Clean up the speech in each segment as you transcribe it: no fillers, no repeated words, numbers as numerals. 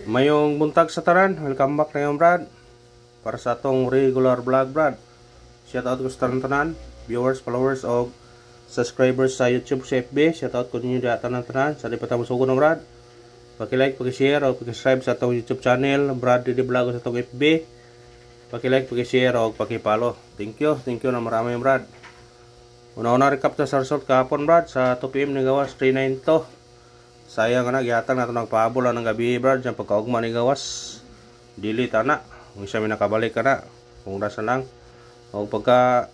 Mayong buntag sa tanan, welcome back na yung Brad. Para sa atong regular vlog Brad. Shout out ko sa tanan, viewers, followers o subscribers sa YouTube sa FB. Shout out ko ninyo dyan tanan sa di pa tamo sugo ng Brad. Paki-like, paki-share o paki-subscribe sa atong YouTube channel Brad Didi Vlog sa atong FB. Paki-like, paki-share o paki-follow. Thank you na marami yung Brad. Una-una recap sa result kahapon Brad sa 2 PM ni gawas 392. Sayang na gihatag nato nagpahabol ng gabi Brad sa pagkaugma ni gawas. Dili ta na. Kung siya may nakabalik ka na. Kung rasa lang. O pagka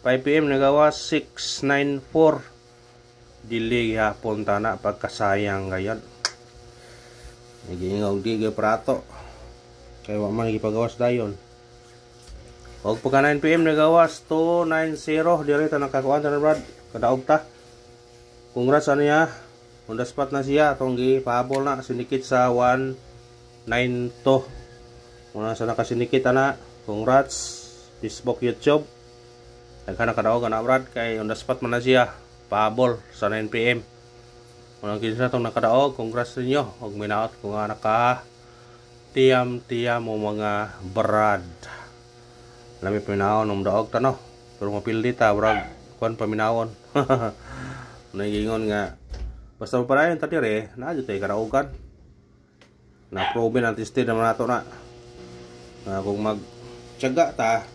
5 PM ni gawas 694. Dili gihapon ta na pagkasayang gayon. Nagingaw di gyud prato. Kay wa man gipagawas dayon. O pagka 9 PM ni gawas 290 dili ta nakakuan ta na Brad. Kadaog ta. Congrats niya. On the spot na siya, itong gipahabol na, sinikit sa 192. Muna sa nakasinikit na, congrats, Facebook, YouTube. Nagkana kadaog na Brad, kay on the spot man na siya, pahabol sa 9 PM. Muna kinsa itong nakadaog, congrats ninyo, huwag minaot kung nga naka-tiyam mo mga Brad. Lami paminawon ng daog tano, pero mapildi ta, Brad, kuwan paminawon. Nagingon nga, basta mapadayon ta dire, naadyo tayo karaugan. Na-proven ang tested naman nato na. Kung mag-tsaga ta,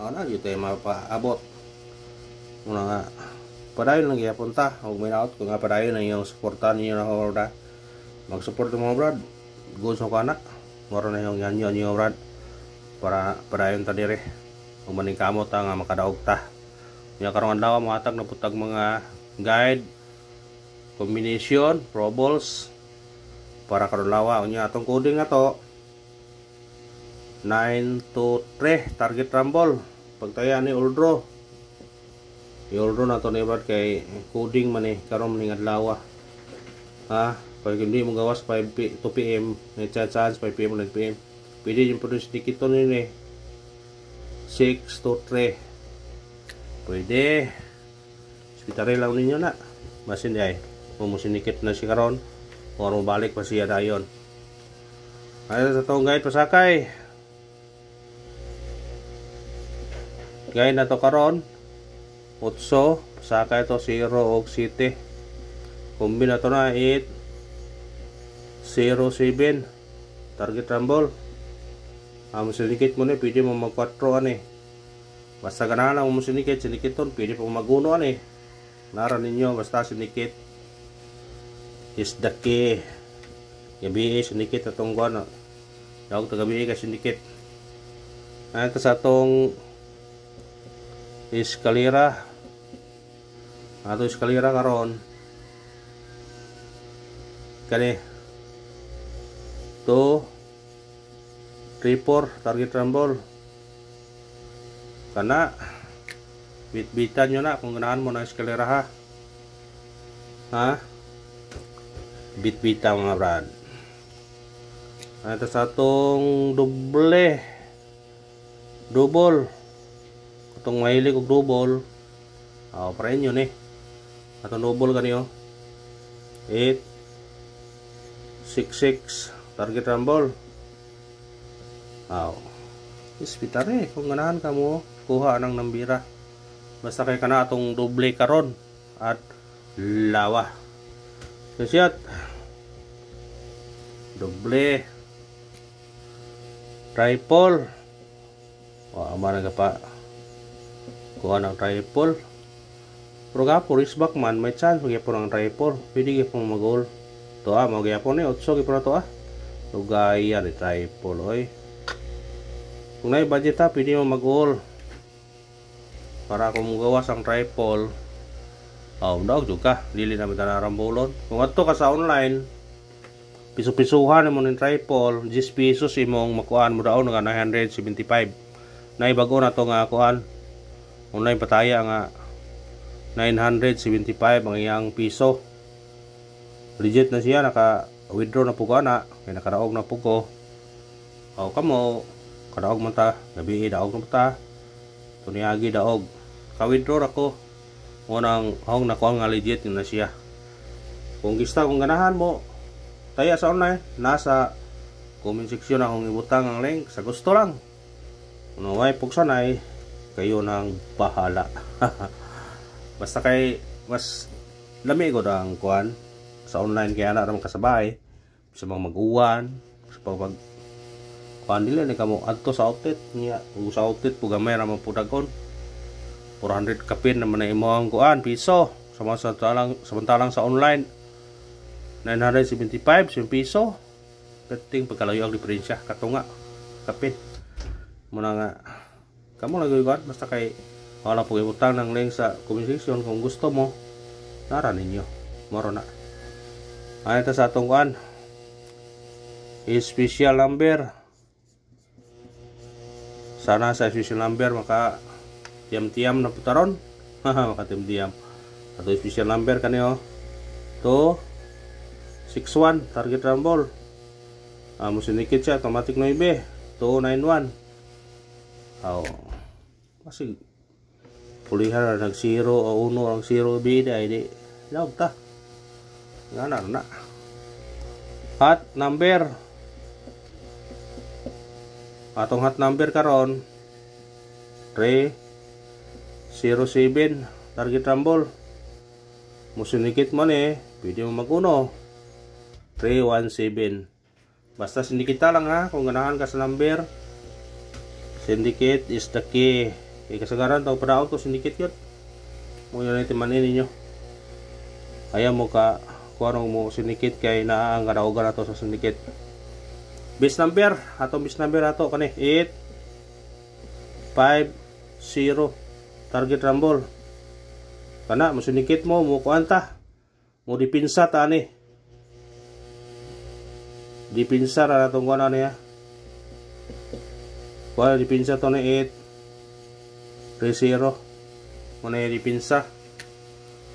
naadyo tayo mapaabot. Muna nga, padayon lang gyapon ta. Huwag may naot kung nga padayon lang yung supportan ninyo na horda. Mag-support mo Brad. Good sa kana. Moro na yung yanyo niyo Brad. Para padayon ta dire. Kung maningkamot ta nga makadaog ta. Yung karong adlaw mahatag na putag mga guide, combination, pro balls para karulawa. Unya atong coding na to 923 target rumble. Pagtaya ni Uldro na to ni Brad kay coding man karon ning adlaw. Pag hindi mo gawas 2 PM may chance 5 PM 9 PM. Pwede yung produce ticket to ni 6 to 3. Pwede. Spitare lang ninyo na. Masin ay mumusinikit na si karon o balik pa siya dayon. Ay sa tong guide pasakay. Guide na to karon 8 pasakay to 0 og 7. Kombina to na 8 0 7 target rumble. Musinikit mo ni pwede mo mag 4 ani. Basta ganahan lang musinikit sinikiton pwede pa maguno ani. Nara ninyo basta sinikit is the key. Gabi sinikit atong guano. Dawag ta gabi ka sinikit. Ito sa atong eskalera. Ato eskalera karon. Kani 2 3 4 target rumble. Kana bit-bitan nyo na kung ganahan mo ng eskalera ha. Bit-bita mga Brad. Ito sa atong double. Itong mahilig og double. Pa rin yun atong double ganyo 8 6 6 target rumble. Ispitare kung ganahan ka mo kuha ng nambira. Basta kay kana atong doble karon at lawa. Kasyat doble triple. Ama na pa kuha ng triple. Pero gapo risback man may chance magyapon ng triple. Pwede gyapon mag-goal. To magyapon ni 8 gyapon to Lugaya ni triple oy. Kung na budget pwede mo mag-goal. Para kung gawas ang triple, daog juga, dili na mitarambolon. Kung ato ka sa online, piso-pisuhan mo ng triple, 10 pesos imong makuan mo daw nga 975. Naibago na to nga kuan. Online pataya nga 975 ang iyang piso. Legit na siya, naka-withdraw na po ka na, kaya nakaraog na po ko. Kamo, kadaog man ta, gabi daog na ta. Tuniagi daog. Ka-withdraw ako. Unang hong nakuha nga legit yun na siya. Kung gista kung ganahan mo, taya sa online, nasa comment section akong ibutang ang link sa gusto lang. Kung way puksan ay kayo nang bahala. Basta kay mas lami ko ang kuan sa online kaya na ramang kasabay sa mga mag-uwan sa pag kuan nila ni kamo adto sa outlet niya sa outlet po gamay ramang pudagon 400 kapin naman na imo ang kuan piso samantalang sa online 975 yung piso kating pagkalayo ang diferensya katunga kapin muna nga kamo lagi kuan basta kay wala po ibutang ng link sa comment section kung gusto mo nara ninyo moro na ay ta sa atong kuan special number sana sa special number maka tiam-tiam na putaron maka tiam-tiam ato special number kaniyo 261 target rumble mo sinikit siya automatic 9 291 kasi pulihan nag 0 o 1 ang 0 bida hindi log ta nga na hot number atong hot number karon 307 target rumble musinikit mo ni pwede mo mag-uno 317 basta sindikita lang ha kung ganahan ka sa number syndicate is the key kasagaran tao para auto syndicate yun mo yun natin manin ninyo ayaw mo ka kung anong mo syndicate kay naa ang kadaugan na to sa syndicate base number ato kani 850 target rumble kana mo syndicate mo kuanta mo dipinsa ta ani dipinsa ra natong kuan niya kuan dipinsa to ni 830 mo na dipinsa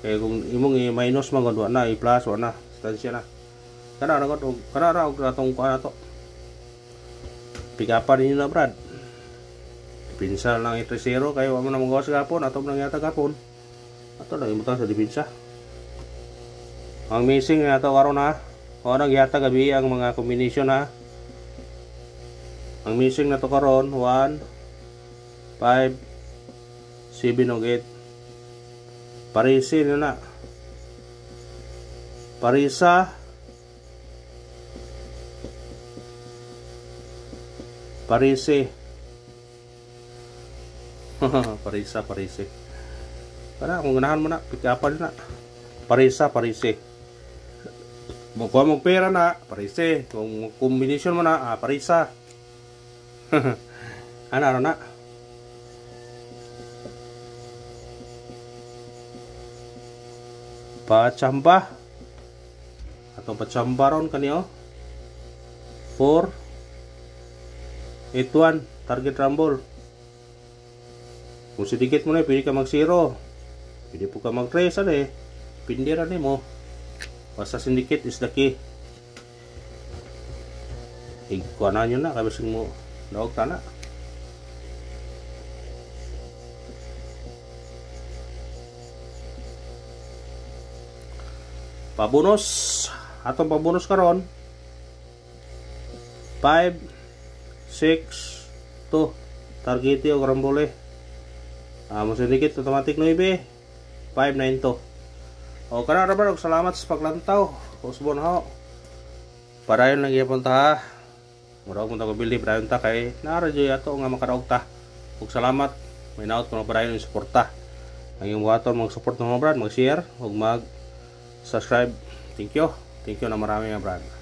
kaya kung imong i-minus man gud na i-plus na stansya na kana ra gud kana ra og atong kuan ato pick-up ninyo na brad dipinsa lang 830 kay wa mo na magawas gapon ato nang yata gapon ato lang imutang sa dipinsa ang missing ato karon ha o nang yata gabi ang mga combination ha ang missing na to karon 1 5 7 ug 8 parisi na parisa parisi parisi para kung ganahan mo na pick up na parisi mo kuha mong pera na parisi kung combination mo na parisa ano na pachamba atong pachamba ron kaniyo 481 target rumble kung sidikit mo na pwede ka mag 0 pwede po ka mag 3 sana pindira ni mo basta syndicate is the key ikuanan nyo na kabising mo daog tana pabonus atong pabonus karon 5 6 2 target yung rambole mo syndicate automatic 9 592 o kana ra ba salamat sa paglantaw usbon ho parayon lang gyapon ta ha mura ko ta bili parayon ta kay naara joy ato nga makadaog ta ug salamat may naot ko na parayon yung suporta ang imong buhaton mag support ng mga brad mag share ug mag subscribe thank you na marami mga brad